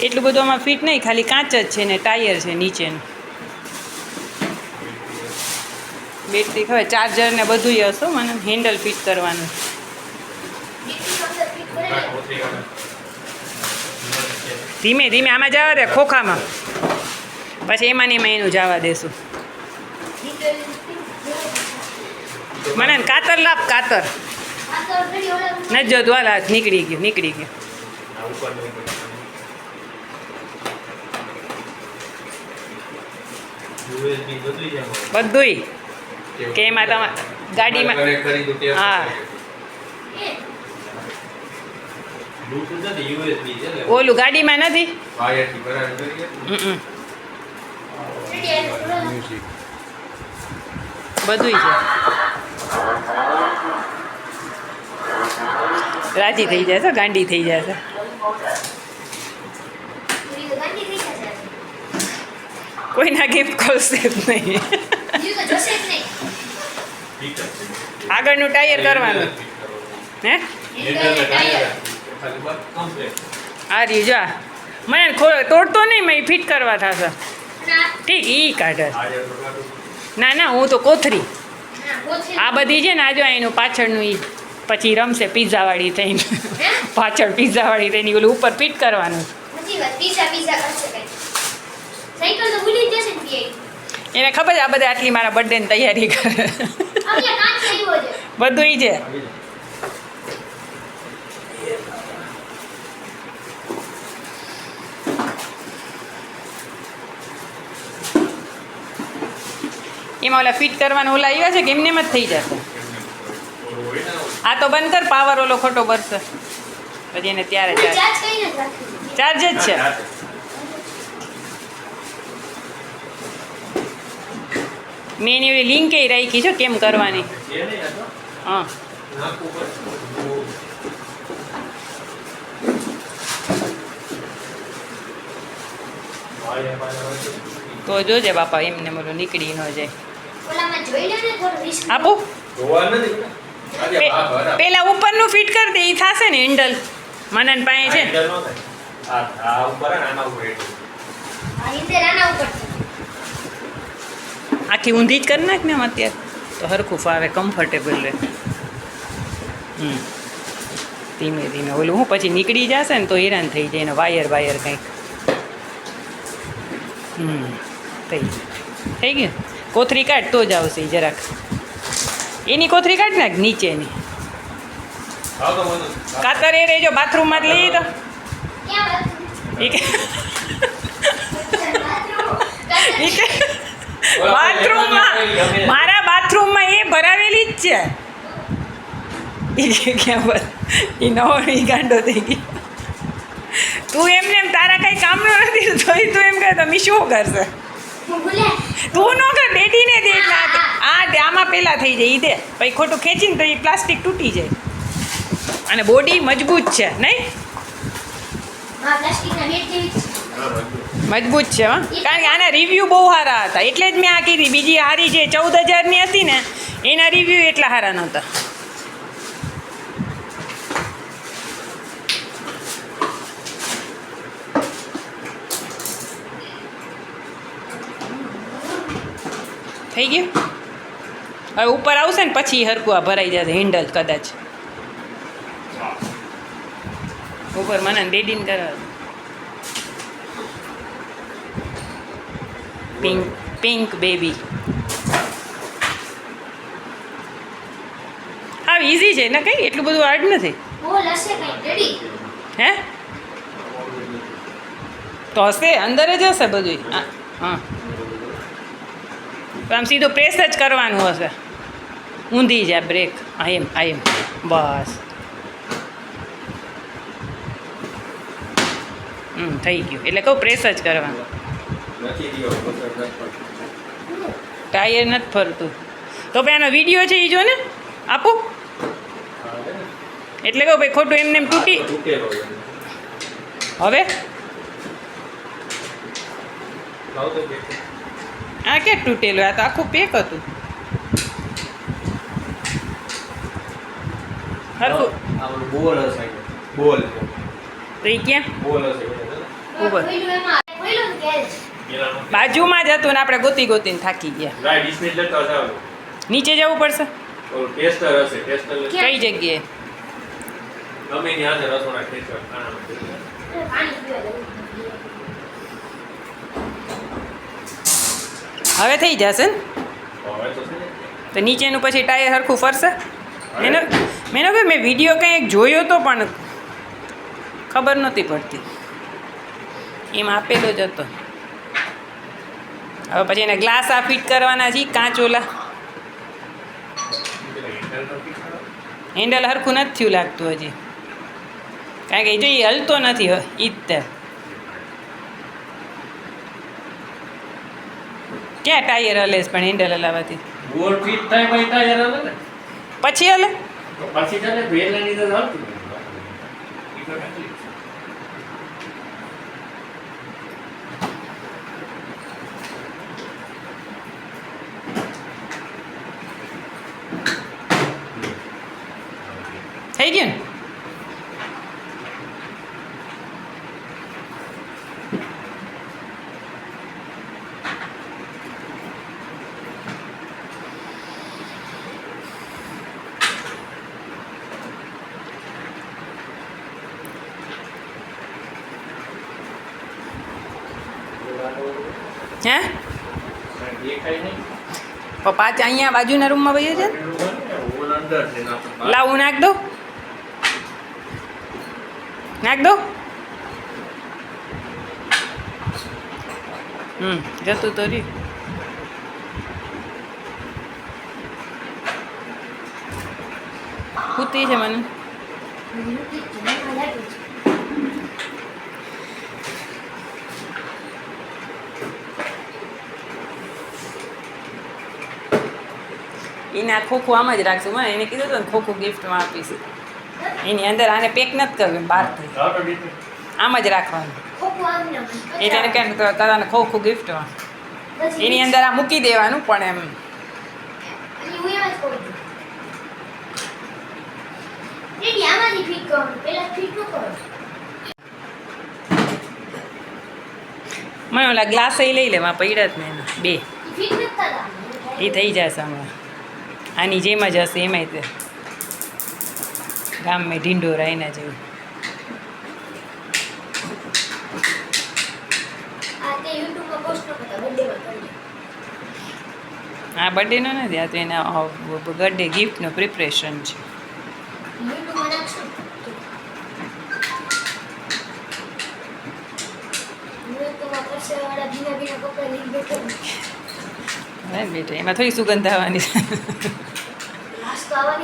એટલું બધું આમાં ફિટ નહીં, ખાલી કાચ જ છે ને ટાયર છે નીચેનું. બેટરી ખબર ચાર્જર ને બધું હશે. મને હેન્ડલ ફિટ કરવાનું. ધીમે ધીમે આમાં જવા દે ખોખામાં, પછી એમાં ને એમાં એનું જવા દેશું. મને કાતર લાપ, કાતર નથી જોતું. હાલ હાથ નીકળી ગયું, નીકળી ગયું. બધુંય કે એમાં તમારે ગાડીમાં હા ઓલું ગાડીમાં નથી. બધુંય છે. રાજી થઈ જશે, ગાંડી થઈ જશે. કોઈના ગિફ્ટ ખોલશે જ નહીં. આગળનું ટાયર કરવાનું હે. આ રહ્યું જા. મને તોડતો નહીં, મેં ફિટ કરવા થશે. ઠીક ઈ કાઢે. ના ના, હું તો કોથરી આ બધી છે ને. આ જો એનું પાછળનું ઈ પછી રમશે પિઝાવાળી થઈને. પાછળ પિઝાવાળી થઈને ઓલું ઉપર ફિટ કરવાનું. એને ખબર છે આ બધા આટલી મારા બર્થડેની તૈયારી કરે. બધું ઈ છે. એમાં ઓલા ફિટ કરવાના ઓલા આવ્યા છે કે એમને એમ જ થઈ જશે. આ તો બંધ કર, પાવર ઓલો ખોટો ભરશે પછી એને ત્યારે ચાર્જ જ છે. મેં એની ઓલી લિંકે રાખી છે કેમ કરવાની. હા તો જોજે બાપા, એમને બોલું નીકળી ન જાય. આપું પેલા ઉપરનું ફિટ કરી દે, એ થશે ને હેન્ડલ. મનન પાસે છે. આખી ઊંધી જ કરી નાખ ને આમ અત્યારે, તો હરખું ફાવે, કમ્ફર્ટેબલ રહે. ધીમે ધીમે ઓલું હું પછી નીકળી જશે ને તો હેરાન થઈ જાય. એને વાયર વાયર કંઈક થઈ ગયું. કોથરી કાઢ તો જ આવશે જરાક. એની કોથરી કાઢ નાખ નીચેની. કાતર એ રહેજો બાથરૂમમાં જ લઈ તો. બાથરૂમમાં, મારા બાથરૂમમાં એ ભરાવેલી જ છે. ક્યાં એ નવો ગાંડો થઈ ગયો. તું એમને એમ તારા કઈ કામનો નથી તો તું એમ કહે તમે શું કરશે. તું ન કર, બેટીને દે. આ આમાં પેલા થઈ જાય. ઈ દે પછી ખોટું ખેંચીને તો એ પ્લાસ્ટિક તૂટી જાય. અને બોડી મજબૂત છે નહીં? મજબૂત છે હા. કારણ કે આના રિવ્યૂ બહુ સારા હતા એટલે જ મેં આ કીધી. બીજી હારી જે 14,000ની હતી ને એના રિવ્યૂ એટલા સારા નહોતા. થઈ ગયું. હવે ઉપર આવશે ને પછી હરકું આ ભરાઈ જશે હેન્ડલ કદાચ. ઉપર મને ડેડીને કરાવે. Pink pink baby. હા ઇઝી છે ને, કંઈ એટલું બધું હાર્ડ નથી. હે તો હશે, અંદર જ હશે બધું. હા તો આમ સીધો પ્રેસ જ કરવાનું હશે. ઊંધી જાય બ્રેક. આ એમ બસ. થઈ ગયું. એટલે કહું પ્રેસ જ કરવાનું. ટાયર નથી ફરતું તો ભાઈ આનો વિડીયો છે એ જો ને. આપું એટલે કહું ભાઈ ખોટું એમને એમ તૂટી. હવે આ ક્યાં તૂટેલું? આ તો આખું પેક હતું. હરખું બોલ તો એ ક્યાં? ઉપર બાજુમાં જ હતું ને આપણે ગોતી ગોતીને થાકી ગયા. રાઈટ ડિસ્પ્લે લેતા જાવ. નીચે જવું પડશે. ઓલ ટેસ્ટર હશે, ટેસ્ટર લે. કઈ જગ્યાએ? ગમે ની હાજર રસોડા ટેસ્ટર ખાનામાં. હવે થઈ જશે ને હવે તો છે ને. તો નીચેનું પછી ટાયર સરખું ફરશે. મેં મેં વિડીયો કંઈક જોયો તો પણ ખબર નહોતી પડતી. એમ આપેલો જ હતો. હવે પછી એને ગ્લાસ આ ફિટ કરવાના છે, કાચ ઓલા હેન્ડલ સરખું નથી થયું લાગતું હજી, કારણ કે જો એ હલતો નથી ઈ જ તે. ક્યાં ટાયર હલે છે પણ હેન્ડલ હલાવવાથી? ગોળ ફિટ થાય ભાઈ ટાયર હલે ને પછી હલે તો પછી ચાલે વેલની તો હાલતું ઈ તો નથી. થઈ ગયું ને? હે દેખાય નહીં. પપ્પા અહીંયા બાજુના રૂમમાં વહી છે ને? ઓલ અંદર છે ના તો બહાર. લાવું નાખ દો, નાખ દો. જતું તો રહ્યું. કૂતી છે મને. એને આ ખોખું આમ જ રાખશું. મને એને કીધું હતું ને ખોખું ગિફ્ટમાં આપીશ. એની અંદર આને પેક નથી કરવું બહારથી, ચાલો દીકરી. આમ જ રાખવાનું. એટલે એને કેમ કરવાનું ખોખું ગિફ્ટમાં એની અંદર આ મૂકી દેવાનું. પણ એમ મને ઓલા ગ્લાસ લઈ લેવા પડ્યા જ ને એના બે એ થઈ જશે હમણાં. આની જેમ જ હશે એમાંય તે ગામમાં ઢીંડોરા એના જેવું. હા બર્થડેનો નથી, આ તો એના બર્થડે ગિફ્ટનું પ્રિપરેશન છે. બેટા એમાં થોડી સુગંધ આવવાની છે.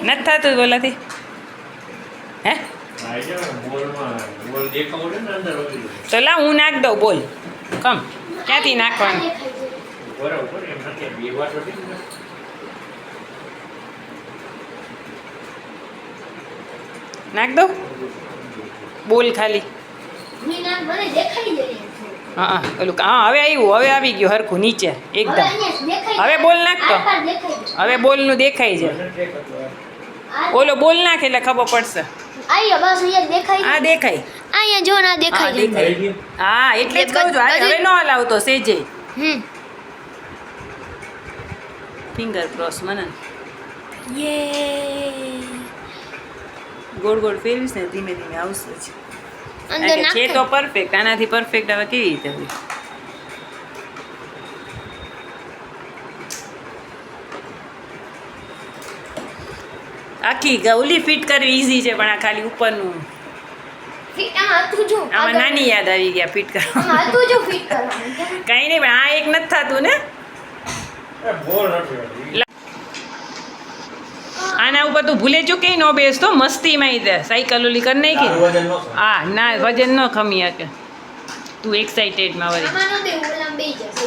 નથી થતું બોલાથી? હે બોલ દેખાવ ને અંદર વગી તો લા હું નાખ દઉં. બોલ કમ ક્યાંથી નાખવાનું? બરાબર એમ નથી બે વાર નથી ને. નાખ દઉં બોલ ખાલી. હા પેલું હા હવે આવ્યું, હવે આવી ગયું હરખું નીચે એકદમ. હવે બોલ નાખતો, હવે બોલનું દેખાય છે. ઓલો બોલ નાખ એટલે ખબર પડશે. આ દેખાય, અહીંયા જો ના દેખાય છે. હા એટલે જ કહું છું. હવે ન હલાવતો સેજે. ફિંગર ક્રોસ મને ગોળ ગોળ ફેરવીશ ને ધીમે ધીમે આવશે જ. અંદર છે તો પરફેક્ટ, આનાથી પરફેક્ટ હવે કેવી રીતે હોય? આખી ગૌલી ફિટ કરવી ઈઝી છે, પણ આ ખાલી ઉપરનું આમાં નાની યાદ આવી ગયા ફિટ કરવા. કઈ નહીં, પણ આ એક નથી થતું ને. બોલ નથી. આના ઉપર તું ભૂલે ચૂકી ન બેસતો મસ્તીમાં તે સાયકલ ઓલી કરી નાખી. હા ના વજન ન ખમી શકે. તું એક્સાઇટેડમાં વળી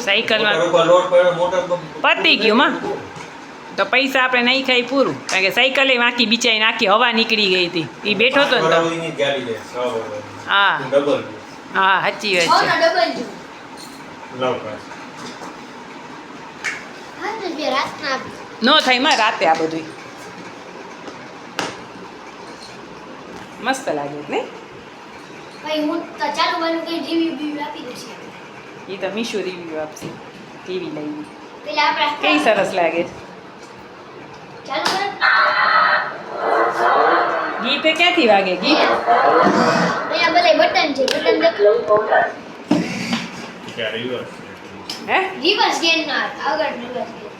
સાયકલમાં પતી ગયું માં. તો પૈસા આપણે નહીં ખાઈ પૂરું, કારણ કે સાયકલે વાંકી બિચારી નાખી હવા નીકળી ગઈ હતી. એ બેઠો હતો ને તો હા હા સાચી વાત છે. ન થાય માં રાતે આ બધું મસ્ત લાગે ને. ભાઈ હું તો ચાલુ બાલુ કઈ રિવ્યુ બીવ્યુ આપી દઈશ એ તો મીશો રિવ્યુ આપશે ટીવી લઈ પેલા આપણે કેવી સરસ લાગે છે ચાલુ કર ગીત ક્યાંથી વાગે ગીત અહીંયા બધા બટન છે બટન દેખો ક્યારે યુવર હે રિવર્સ ગેર ના આગળ રિવર્સ ગેર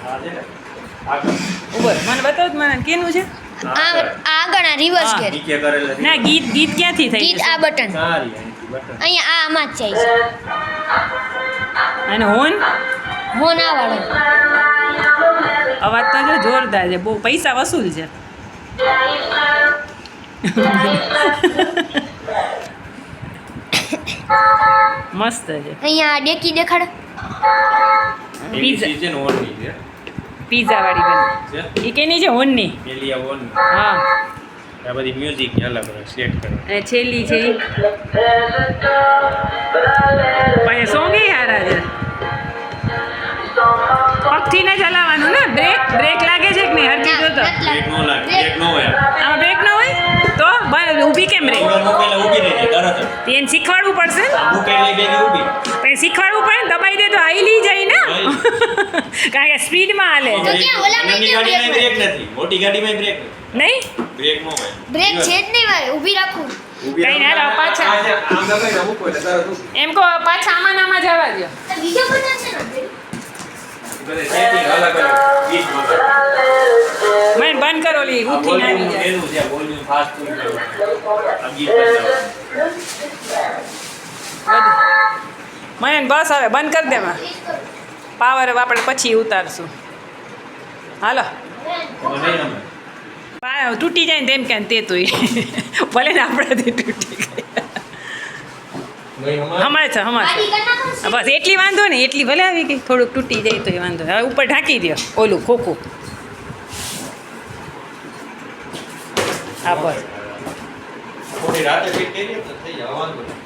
આ છે ને આગળ ઉપર મને બતાવ મને કેનું છે આગળ આ રિવર્સ હા. ગેર નીચે કરેલા ના ગીત ગીત ક્યાંથી થઈ ગીત જશે? આ બટન સારી અહીંથી બટન અહીંયા આ આમાં જ જાય છે અને હોન હોન આ વાળો અવાજ તો જો જોરદાર છે બહુ પૈસા વસૂલ છે મસ્ત છે અહીંયા આ ડેકી દેખાડ પીઝા છે ને ઓનની છે પીઝા વાળી બની છે એ કેની છે હોનની પેલી આ ઓન હા આ બધી મ્યુઝિક ની અલગ અલગ સેટ કરે અને છેલ્લી છે ઈ. પણ સોંગ હારા છે પગથી ને ચલાવવાનું ને બ્રેક લાગે છે કે નહીં હરકી જો તો બ્રેક નો લાગે બ્રેક નો હોય આમાં બ્રેક ન હોય તો ઊભી કેમ રે મૂકેલા ઊભી રહી જાય તરત જ એને શીખવાડવું પડશે ને મૂકેલી ભેગી ઊભી પણ શીખવાડવું પડે ને દબાઈ દે તો હાઈલી જાય ને કારણ કે સ્પીડમાં હાલે તો ક્યાં ઓલામાં નાની કેમ ગાડીમાં બ્રેક બ્રેક નથી મોટી ગાડીમાં બ્રેક નથી નહીં બ્રેક નો હોય બ્રેક છે જ નહીં ભાઈ ઊભી રાખું ઊભી કઈ ના રહો. રહો, પાછા. આમ દબાઈને મૂકો એટલે તરત ઊભી. એમ કહો પાછા આમાં ને આમાં જવા દો તો બીજો બટન છે ને બધે setting અલગ અલગ ગીત વગર. મને બંધ કરો લી આ ઉઠી આવી volume જાય એનું છે volume fast full કરવાનું. આ ગીત બતાવો. મને બસ હવે બંધ કરી દેમાં પાવર આપણે પછી ઉતારશું હાલો તો નહીં રમે. તૂટી જાય ને તેમ ક્યાં તે તોય ભલે ને આપણાથી તૂટી ગઈ નહીં રમે. હમણાં છે હમણાં ગાડી છે કર નાખો બસ એટલી વાંધો ને એટલી ભલે આવી ગઈ થોડુંક તૂટી જાય તો વાંધો હવે ઉપર ઢાંકી દો ઓલું ખોખું હા બસ થોડી રાતે ફિટ કરી દે તો થઈ જાય વાંધો નહીં.